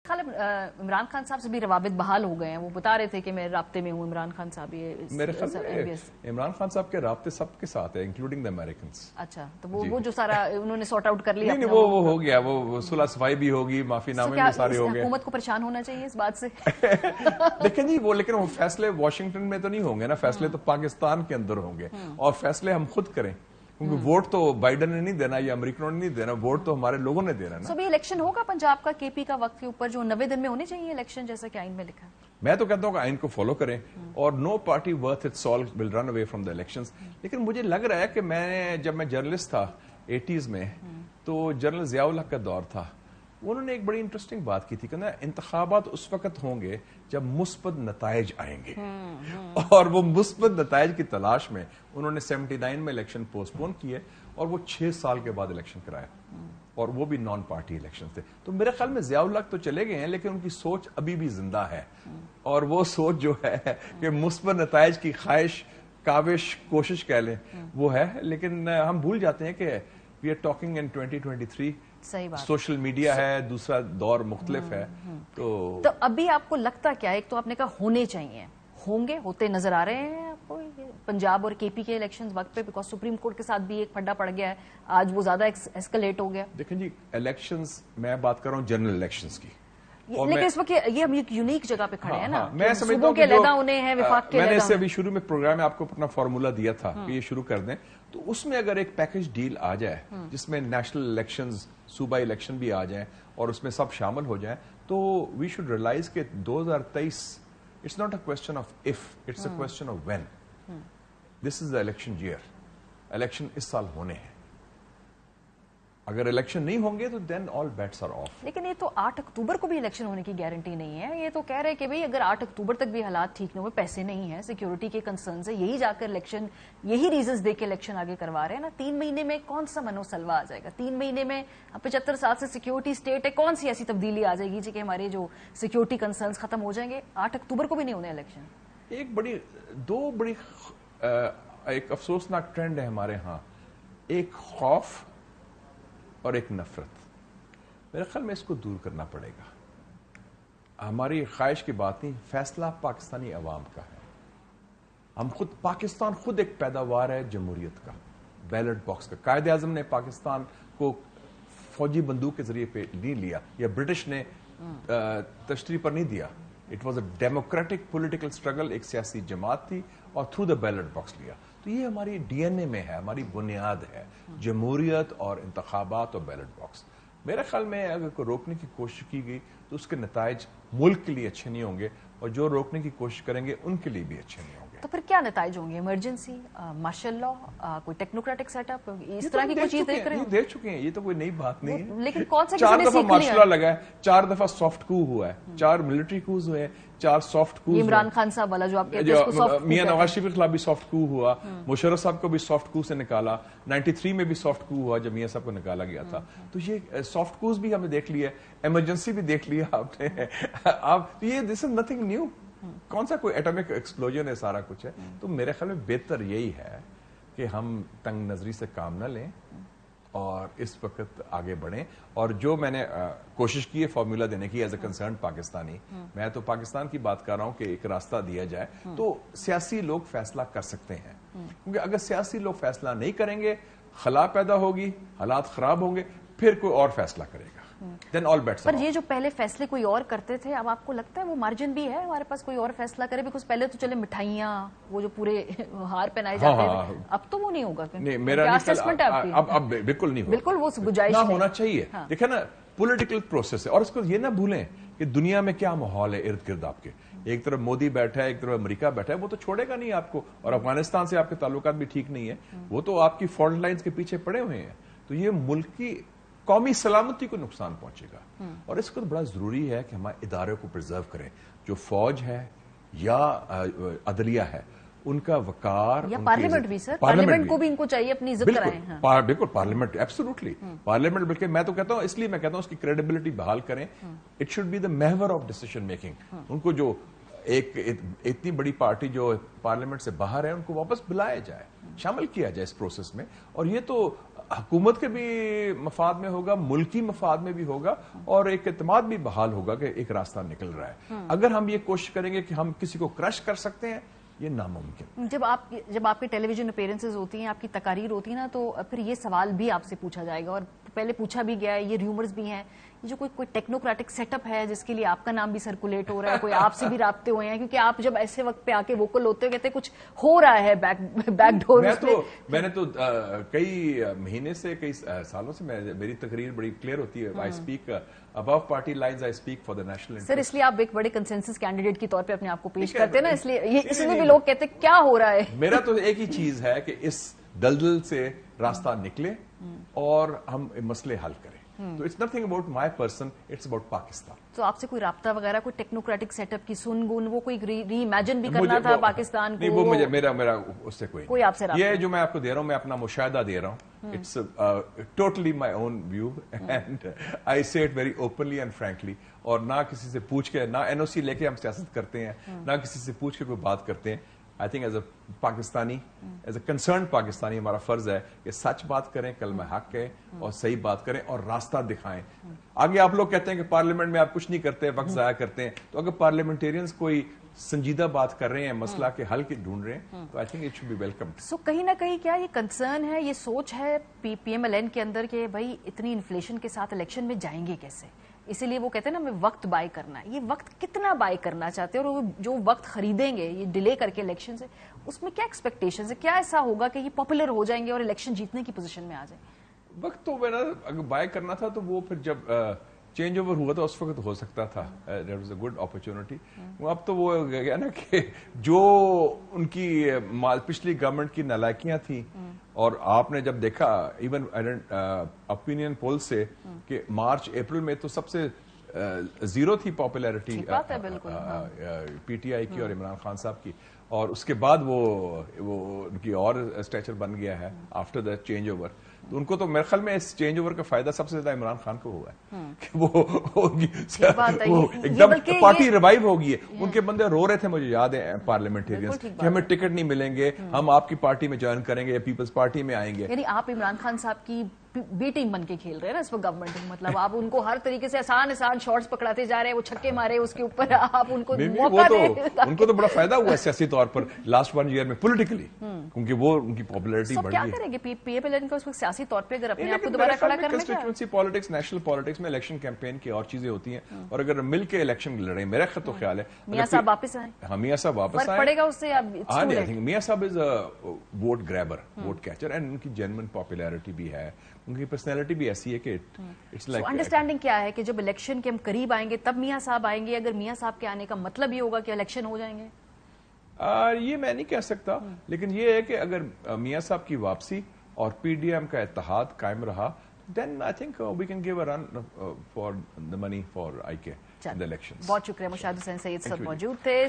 خیال عمران خان صاحب سے بھی روابط بحال ہو گئے ہیں, وہ بتا رہے تھے کہ میں رابطے میں ہوں عمران خان صاحب. میرے خیال میں عمران خان صاحب کے رابطے سب کے ساتھ ہیں انکلوڈنگ دا امریکنز. اچھا, تو وہ جو سارا انہوں نے سارٹ آؤٹ کر لیا. نہیں وہ ہو گیا, وہ صلح صفائی بھی ہوگی, معافی نامے بھی سارے ہو گئے. حکومت کو پریشان ہونا چاہیے اس بات سے. دیکھیں جی وہ لیکن وہ فیصلے واشنگٹن میں تو نہیں ہوں گے نا, فیصلے تو پاکستان کے اندر ہوں گے, اور فیصلے ہم خود کریں, کیونکہ ووٹ تو بائیڈن نے نہیں دینا یا امریکنوں نے نہیں دینا, ووٹ تو ہمارے لوگوں نے دینا نا. سو بھی الیکشن ہوگا پنجاب کا کے پی کا وقت کے اوپر جو 90 دن میں ہونے چاہیے الیکشن جیسا کہ آئین میں لکھا ہے. میں تو کہتا ہوں کہ آئین کو فالو کریں, اور no party worth it salt will run away from the elections. لیکن مجھے لگ رہا ہے کہ جب میں جرنلسٹ تھا 80s میں, تو جنرل ضیاء الحق کا دور تھا, انہوں نے ایک بڑی انٹرسٹنگ بات کی تھی کہ انتخابات اس وقت ہوں گے جب مثبت نتائج آئیں گے, اور وہ مثبت نتائج کی تلاش میں انہوں نے 79 میں الیکشن پوسٹ پون کیے, اور وہ 6 سال کے بعد الیکشن کرایا, اور وہ بھی نان پارٹی الیکشن تھے. تو میرے خیال میں ضیاء الحق تو چلے گئے ہیں, لیکن ان کی سوچ ابھی بھی زندہ ہے, اور وہ سوچ جو ہے کہ مثبت نتائج کی خواہش, کاوش, کوشش کہہ لیں, وہ ہے. لیکن ہم بھول جاتے ہیں کہ we are talking in 2023, social media ہے, دوسرا دور مختلف ہے. تو ابھی آپ کو لگتا کیا ہے, ایک تو آپ نے کہا ہونے چاہیے, ہوں گے, ہوتے نظر آ رہے ہیں آپ کو پنجاب اور کے پی کے الیکشنز وقت پہ, بیکاز سپریم کورٹ کے ساتھ بھی ایک پھڈا پڑ گیا ہے, آج وہ زیادہ ایسکلیٹ ہو گیا. دیکھیں جی الیکشنز, میں بات کر رہا ہوں جنرل الیکشنز کی, لیکن اس وقت یہ ہم ایک یونیک جگہ پہ کھڑے ہیں نا, میں سمجھتا ہوں کہ میں نے اس سے ابھی شروع میں پروگرام میں آپ کو اپنا فارمولا دیا تھا کہ یہ شروع کر دیں, تو اس میں اگر ایک پیکج ڈیل آ جائے جس میں نیشنل الیکشنز, صوبائی الیکشن بھی آ جائیں, اور اس میں سب شامل ہو جائیں, تو وی شوڈ ریئلائز کہ 2023 it's not a question of if, it's a question of when. This is the election year. Election اس سال ہونے ہیں, اگر الیکشن نہیں ہوں گے تو then all bets are off. لیکن یہ تو 8 اکتوبر کو بھی الیکشن ہونے کی گارنٹی نہیں ہے. یہ تو کہہ رہے کہ بھئی اگر 8 اکتوبر تک بھی حالات ٹھیک نہیں ہوئے, پیسے نہیں ہیں, سیکیورٹی کے کنسرنز ہے, یہی جا کر الیکشن, یہی ریزنز دے کے الیکشن آگے کروا رہے ہیں نا. 3 مہینے میں کون سا منو سلوا آ جائے گا؟ 3 مہینے میں 75 سال سے سیکیورٹی اسٹیٹ ہے, کون سی ایسی تبدیلی آ جائے گی جی کہ ہمارے جو سیکیورٹی کنسرنز ختم ہو جائیں گے؟ 8 اکتوبر کو بھی نہیں ہونے الیکشن. دو بڑی ایک افسوسناک ٹرینڈ ہے ہمارے ہاں, ایک خوف اور ایک نفرت. میرے خیال میں اس کو دور کرنا پڑے گا. ہماری خواہش کی بات نہیں, فیصلہ پاکستانی عوام کا ہے. ہم خود, پاکستان خود ایک پیداوار ہے جمہوریت کا, بیلٹ باکس کا. قائد اعظم نے پاکستان کو فوجی بندوق کے ذریعے پہ نہیں لیا, یا برٹش نے تشتری پر نہیں دیا. It was a democratic political struggle, ایک سیاسی جماعت تھی, اور تھرو دا بیلٹ باکس لیا. تو یہ ہماری ڈی این اے میں ہے, ہماری بنیاد ہے, جمہوریت اور انتخابات اور بیلٹ باکس. میرے خیال میں اگر کوئی روکنے کی کوشش کی گئی تو اس کے نتائج ملک کے لیے اچھے نہیں ہوں گے, اور جو روکنے کی کوشش کریں گے ان کے لیے بھی اچھے نہیں ہوں گے. تو پھر کیا نتائج ہوں گے؟ ایمرجنسی, مارشل لا, کوئی ٹیکنوکریٹک سیٹ اپ, اس طرح کی کوئی چیز دیکھ رہے ہیں؟ دیکھ چکے ہیں, یہ تو کوئی نئی بات نہیں ہے. لیکن کون سا 4 دفعہ مارشل لا لگا ہے, 4 دفعہ سافٹ کو ہوا ہے, 4 ملٹری کوز ہوئے, 4 سافٹ کوز. عمران خان صاحب والا جو آپ کہتے ہیں اس کو سافٹ کو, میاں نواز شریف کے خلاف بھی سافٹ کو ہوا, مشرف صاحب کو بھی سافٹ کو سے نکالا, 93 میں بھی سافٹ کو ہوا جب میاں صاحب کو نکالا گیا تھا. تو یہ سافٹ کوز بھی ہمیں دیکھ لیا, ایمرجنسی بھی دیکھ لیا آپ نے. آپ یہ دس از نتھنگ نیو, کون سا کوئی ایٹمک ایکسپلوژن ہے, سارا کچھ ہے. تو میرے خیال میں بہتر یہی ہے کہ ہم تنگ نظری سے کام نہ لیں اور اس وقت آگے بڑھیں. اور جو میں نے کوشش کی ہے فارمولا دینے کی ایز اے کنسرن پاکستانی, میں تو پاکستان کی بات کر رہا ہوں کہ ایک راستہ دیا جائے تو سیاسی لوگ فیصلہ کر سکتے ہیں. کیونکہ اگر سیاسی لوگ فیصلہ نہیں کریں گے, خلا پیدا ہوگی, حالات خراب ہوں گے, پھر کوئی اور فیصلہ کرے گا. Then all bets are per off. یہ جو پہلے فیصلے کوئی اور کرتے تھے, اب آپ کو لگتا ہے وہ مارجن بھی ہے ہمارے پاس کوئی اور فیصلہ کرے؟ بیکاز پہلے تو چلے مٹھائیاں, وہ جو پورے ہار پہنائے جاتے تھے, اب تو وہ نہیں ہوگا. نہیں, میرا اب بالکل نہیں ہوگا, بالکل وہ گنجائش نہ ہونا چاہیے. دیکھیں نا, پولیٹیکل پروسیس ہے, اور اس کو یہ نہ بھولیں کہ دنیا میں کیا ماحول ہے ارد گرد آپ کے. ایک طرف مودی بیٹھا ہے, ایک طرف امریکہ بیٹھا ہے, وہ تو چھوڑے گا نہیں آپ کو. اور افغانستان سے آپ کے تعلقات بھی ٹھیک نہیں ہے, وہ تو آپ کی فالٹ لائنز کے پیچھے پڑے ہوئے ہیں. تو یہ ملک کی قومی سلامتی کو نقصان پہنچے گا. اور اس کو بڑا ضروری ہے کہ ہمارے ادارے کو پرزرو کریں. جو فوج ہے یا عدلیہ ہے, ان کا وقار, یا پارلیمنٹ بھی سر, پارلیمنٹ کو بھی ان کو چاہیے اپنی عزت کرائیں. بالکل پارلیمنٹ, ایبسولوٹلی پارلیمنٹ, بلکہ میں تو کہتا ہوں, اس لیے میں کہتا ہوں اس کی کریڈیبلٹی بحال کریں. اٹ شوڈ بی دا محور آف ڈیسیژن میکنگ. ان کو جو ایک اتنی بڑی پارٹی جو پارلیمنٹ سے باہر ہے, ان کو واپس بلایا جائے, شامل کیا جائے اس پروسیس میں. اور یہ تو حکومت کے بھی مفاد میں ہوگا, ملکی مفاد میں بھی ہوگا, اور ایک اعتماد بھی بحال ہوگا کہ ایک راستہ نکل رہا ہے. اگر ہم یہ کوشش کریں گے کہ ہم کسی کو کرش کر سکتے ہیں, یہ ناممکن. جب آپ کی ٹیلی ویژن اپیرنسز ہوتی ہیں, آپ کی تقاریر ہوتی ہیں نا, تو پھر یہ سوال بھی آپ سے پوچھا جائے گا, اور پہلے پوچھا بھی گیا ہے, یہ ریومرز بھی ہیں, یہ جو کوئی ٹیکنوکریٹک سیٹ اپ ہے جس کے لیے آپ کا نام بھی سرکولیٹ ہو رہا ہے, کوئی آپ سے بھی رابطے ہوئے ہیں, کیونکہ آپ جب ایسے وقت پہ آ کے ووکل ہوتے ہو, کہتے ہیں کچھ ہو رہا ہے بیک ڈور. میں نے تو کئی مہینے سے, کئی سالوں سے میری تقریر بڑی کلیئر ہوتی ہے. I speak above party lines, I speak for the national interest. Sir اس لیے آپ ایک بڑے کنسنسس کینڈیڈیٹ کے طور پہ اپنے آپ کو پیش کرتے ہیں نا, اس میں بھی لوگ کہتے ہیں کیا ہو رہا ہے. میرا تو ایک ہی چیز ہے کہ اس دلدل سے راستہ نکلے اور ہم مسئلے حل کریں. تو it's nothing about my person, it's about Pakistan. تو آپ سے کوئی رابطہ وغیرہ, کوئی ٹیکنوکریٹک سیٹ اپ کی سنگون, وہ کوئی ری امیجن بھی کرنا تھا پاکستان کو؟ نہیں, وہ مجھے میرا اس سے کوئی آپ سے رابطہ. یہ جو میں آپ کو دے رہا ہوں, میں اپنا مشاہدہ دے رہا ہوں. It's totally my own view and I say it very openly and frankly. اور نہ کسی سے پوچھ کے, نہ این او سی لے کے ہم سیاست کرتے ہیں, نہ کسی سے پوچھ کے کوئی بات کرتے ہیں. I think as a Pakistani, as a concerned Pakistani, ہمارا فرض ہے کہ سچ بات کریں, کلمہ حق کہیں, اور صحیح بات کریں, اور راستہ دکھائیں. آگے آپ لوگ کہتے ہیں کہ پارلیمنٹ میں آپ کچھ نہیں کرتے, وقت ضائع کرتے ہیں. تو اگر پارلیمنٹیرینز کوئی سنجیدہ بات کر رہے ہیں, مسئلہ کے حل کی ڈھونڈ رہے ہیں, تو I think it should be welcome. So کہیں نہ کہیں کیا یہ کنسرن ہے, یہ سوچ ہے پی ایم ایل این کے اندر کہ بھائی اتنی انفلیشن کے ساتھ الیکشن میں جائیں گے کیسے؟ اسی لیے وہ کہتے ہیں نا ہمیں وقت بائی کرنا ہے. یہ وقت کتنا بائی کرنا چاہتے ہیں, اور جو وقت خریدیں گے یہ ڈیلے کر کے الیکشن سے, اس میں کیا ایکسپیکٹیشنز ہے, کیا ایسا ہوگا کہ یہ پاپولر ہو جائیں گے اور الیکشن جیتنے کی پوزیشن میں آ جائیں؟ وقت تو اگر بائی کرنا تھا تو وہ پھر جب چینج اوور ہوا تھا اس وقت ہو سکتا تھا. That was a good opportunity. اب تو وہ گیا نا کہ جو ان کی پچھلی گورنمنٹ کی نالائکیاں تھیں, اور آپ نے جب دیکھا ایون اوپینین پول سے کہ مارچ اپریل میں تو سب سے زیرو تھی پاپولیرٹی پی ٹی آئی کی اور عمران خان صاحب کی, اور اس کے بعد وہ ان کی اور اسٹیچر بن گیا ہے آفٹر دا چینج اوور. تو ان کو تو میرے خیال میں اس چینج اوور کا فائدہ سب سے زیادہ عمران خان کو ہوا ہے کہ وہ ایک دم پارٹی ریوائیو ہو گئی ہے. ان کے بندے رو رہے تھے, مجھے یاد ہے پارلیمنٹیرینز, کہ ہمیں ٹکٹ نہیں ملیں گے, ہم آپ کی پارٹی میں جوائن کریں گے یا پیپلز پارٹی میں آئیں گے. یعنی آپ عمران خان صاحب کی بی ٹیم بن کے کھیل رہے ہیں نا اس وقت گورنمنٹ میں, مطلب آپ ان کو ہر طریقے سے آسان شارٹس پکڑاتے جا رہے ہیں, وہ چھکے مارے اس کے اوپر, آپ ان کو موقع دیں. ان کو تو بڑا فائدہ ہوا ہے سیاسی طور پر لاسٹ 1 ایئر میں پولیٹیکلی, کیونکہ وہ ان کی پاپولیرٹی بڑھ گئی. کیا کریں گے پی ایم ایل این کو اس وقت سیاسی طور پہ اگر اپنے آپ کو دوبارہ کھڑا کرنا ہے؟ کنسٹیٹوئنسی پالیٹکس, نیشنل پالیٹکس میں الیکشن کیمپین کی اور چیزیں ہوتی ہیں, اور اگر مل کے الیکشن لڑیں, میرا تو خیال ہے میاں صاحب واپس آئیں, میاں صاحب واپس آئیں, پڑے گا اس سے. Mian Sahib is a vote grabber, vote catcher, and ان کی جینوئن پاپولیرٹی بھی ہے, ان کی پرسنالٹی بھی ایسی ہے کہ اٹس لائک. انڈرسٹینڈنگ کیا ہے کہ جب الیکشن کے ہم قریب آئیں گے تب میاں صاحب آئیں گے, اگر میاں صاحب کے آنے کا مطلب یہ ہوگا کہ الیکشن ہو جائیں گے؟ یہ میں نہیں کہہ سکتا, لیکن یہ ہے کہ اگر میاں صاحب کی واپسی اور پی ڈی ایم کا اتحاد قائم رہا, then I think we can give a run for the money for IK in the elections. بہت شکریہ. مشاہد حسین سید صاحب موجود تھے.